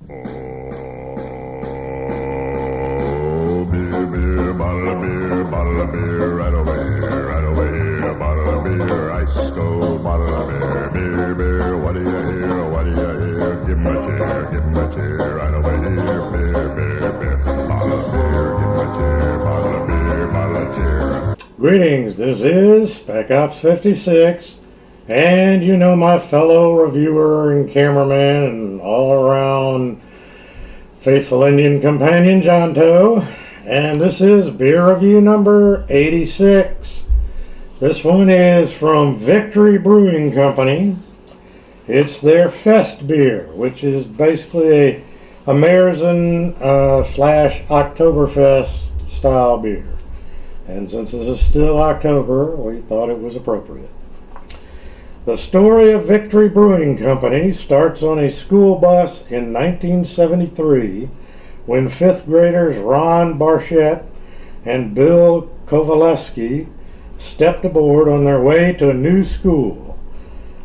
Bottle of beer, right over here, bottle of beer, ice cold bottle of beer, what do you hear, give 'em a chair, right over here, beer, bottle of beer, give 'em a chair, bottle of beer, bottle of chair. Greetings, this is Spec Ops 56, and you know my fellow reviewer and cameraman and all-around faithful Indian companion, John Toe. And this is beer review number 86. This one is from Victory Brewing Company. It's their Festbier, which is basically a American slash Oktoberfest style beer. And since this is still October, we thought it was appropriate. The story of Victory Brewing Company starts on a school bus in 1973 when fifth graders Ron Barchett and Bill Kowaleski stepped aboard on their way to a new school.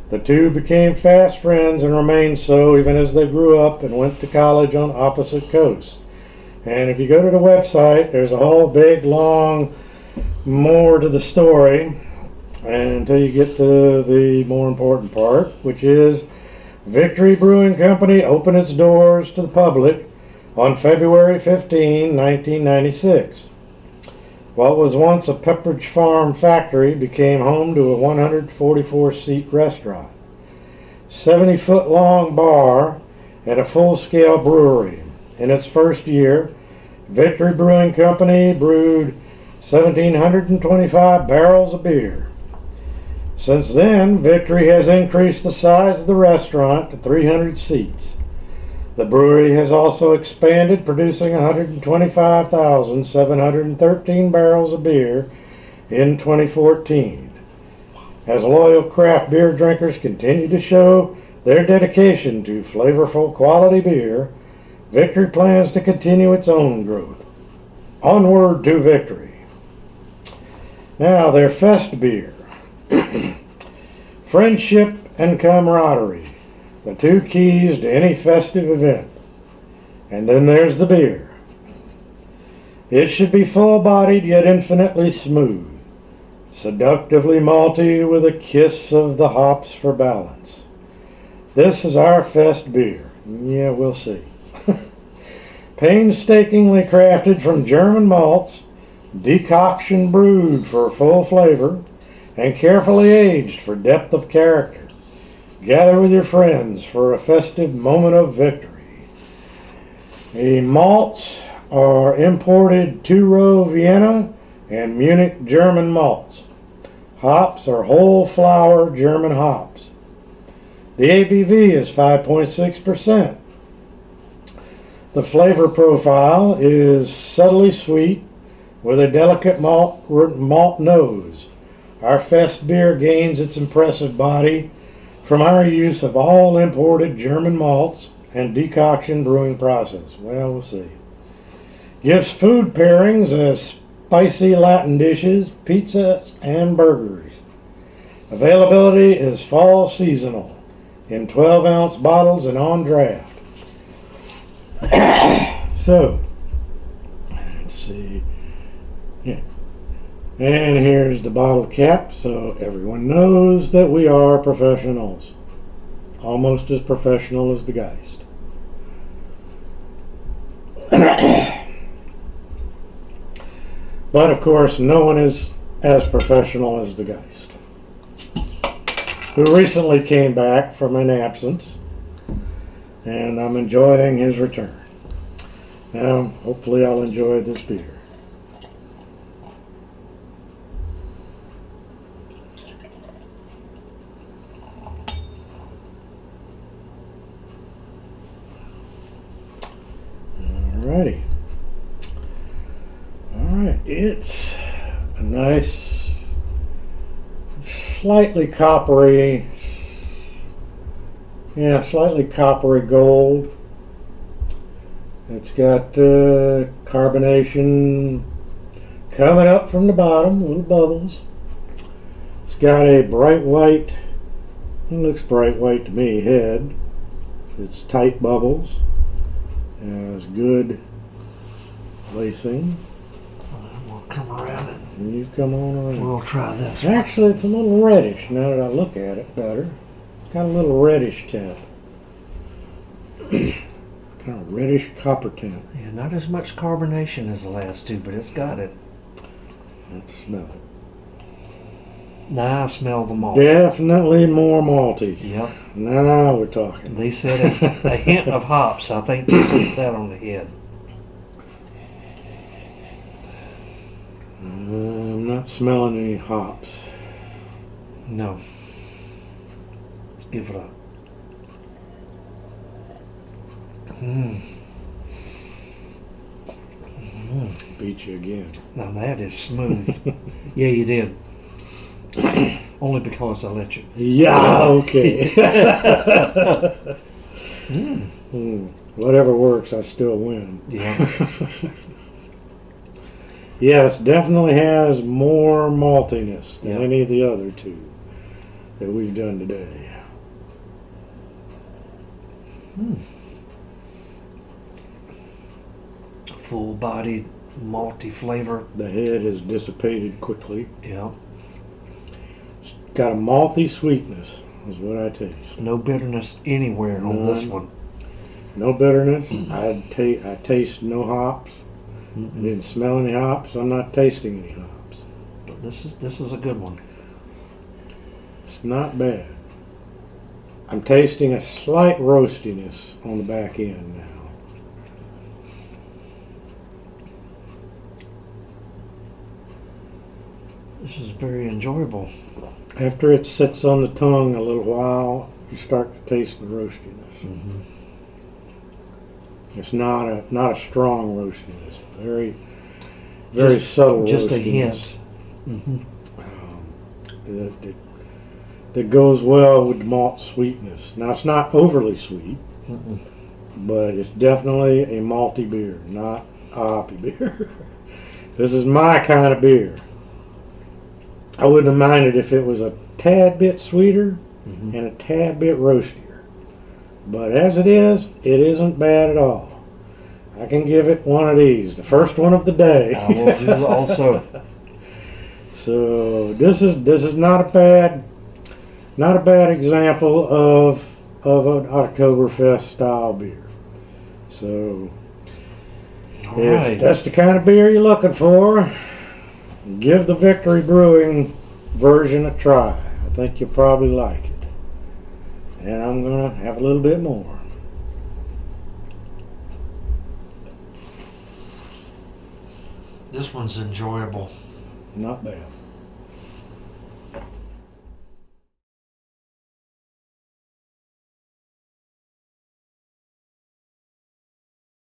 The two became fast friends and remained so even as they grew up and went to college on opposite coasts. And if you go to the website, there's a whole big, long, more to the story until you get to the more important part, which is Victory Brewing Company opened its doors to the public on February 15, 1996. What was once a Pepperidge Farm factory became home to a 144-seat restaurant, 70-foot long bar, and a full-scale brewery. In its first year, Victory Brewing Company brewed 1,725 barrels of beer. Since then, Victory has increased the size of the restaurant to 300 seats. The brewery has also expanded, producing 125,713 barrels of beer in 2014. As loyal craft beer drinkers continue to show their dedication to flavorful quality beer, Victory plans to continue its own growth. Onward to victory. Now, their Festbier. Friendship and camaraderie, the two keys to any festive event. And then there's the beer. It should be full-bodied yet infinitely smooth, seductively malty with a kiss of the hops for balance. This is our Festbier. Yeah, we'll see. Painstakingly crafted from German malts, decoction brewed for full flavor, and carefully aged for depth of character. Gather with your friends for a festive moment of victory. The malts are imported two-row Vienna and Munich German malts. Hops are whole flower German hops. The ABV is 5.6%. The flavor profile is subtly sweet with a delicate malt nose. Our Festbier gains its impressive body from our use of all imported German malts and decoction brewing process. Well, we'll see. Gives food pairings as spicy Latin dishes, pizzas, and burgers. Availability is fall seasonal in 12-ounce bottles and on draft. So, let's see. Yeah. And here's the bottle cap, so everyone knows that we are professionals. Almost as professional as the Geist. But of course, no one is as professional as the Geist, who recently came back from an absence, and I'm enjoying his return. Now, hopefully I'll enjoy this beer. Alrighty. Alright, it's a nice, slightly coppery gold. It's got carbonation coming up from the bottom, little bubbles. It's got a bright white, it looks bright white to me, head. It's tight bubbles. Has good lacing. We'll come around And you come on and around. we'll try this one. Actually, it's a little reddish now that I look at it better. Got a little reddish tint. Kind of reddish copper tint. Yeah, not as much carbonation as the last two, but it's got it. Let's smell it. Now I smell the malt. Definitely more malty. Yep. Now we're talking. They said a hint of hops. I think they put that on the head. I'm not smelling any hops. No. Let's give it a. Beat you again. Now that is smooth. Yeah, you did. Only because I let you. Yeah, okay. Whatever works, I still win. Yeah. Yes, definitely has more maltiness than Yep. any of the other two that we've done today. Full-bodied, malty flavor. The head has dissipated quickly. Yeah. Got a malty sweetness, is what I taste. No bitterness anywhere on this None. one. No bitterness. I taste no hops. I Mm-mm. didn't smell any hops. I'm not tasting any hops. But this is a good one. It's not bad. I'm tasting a slight roastiness on the back end now. This is very enjoyable. After it sits on the tongue a little while, you start to taste the roastiness. Mm-hmm. It's not a strong roastiness. Very subtle Just roastiness. a hint. Mm-hmm. That goes well with the malt sweetness. Now it's not overly sweet, Mm-mm. but it's definitely a malty beer, not a hoppy beer. This is my kind of beer. I wouldn't have minded if it was a tad bit sweeter Mm-hmm. and a tad bit roastier. But as it isn't bad at all. I can give it one of these, the first one of the day. I will do also. So this is not a bad example of an Oktoberfest style beer. So All if right. that's the kind of beer you're looking for, give the Victory Brewing version a try. I think you'll probably like it. And I'm gonna have a little bit more. This one's enjoyable. Not bad.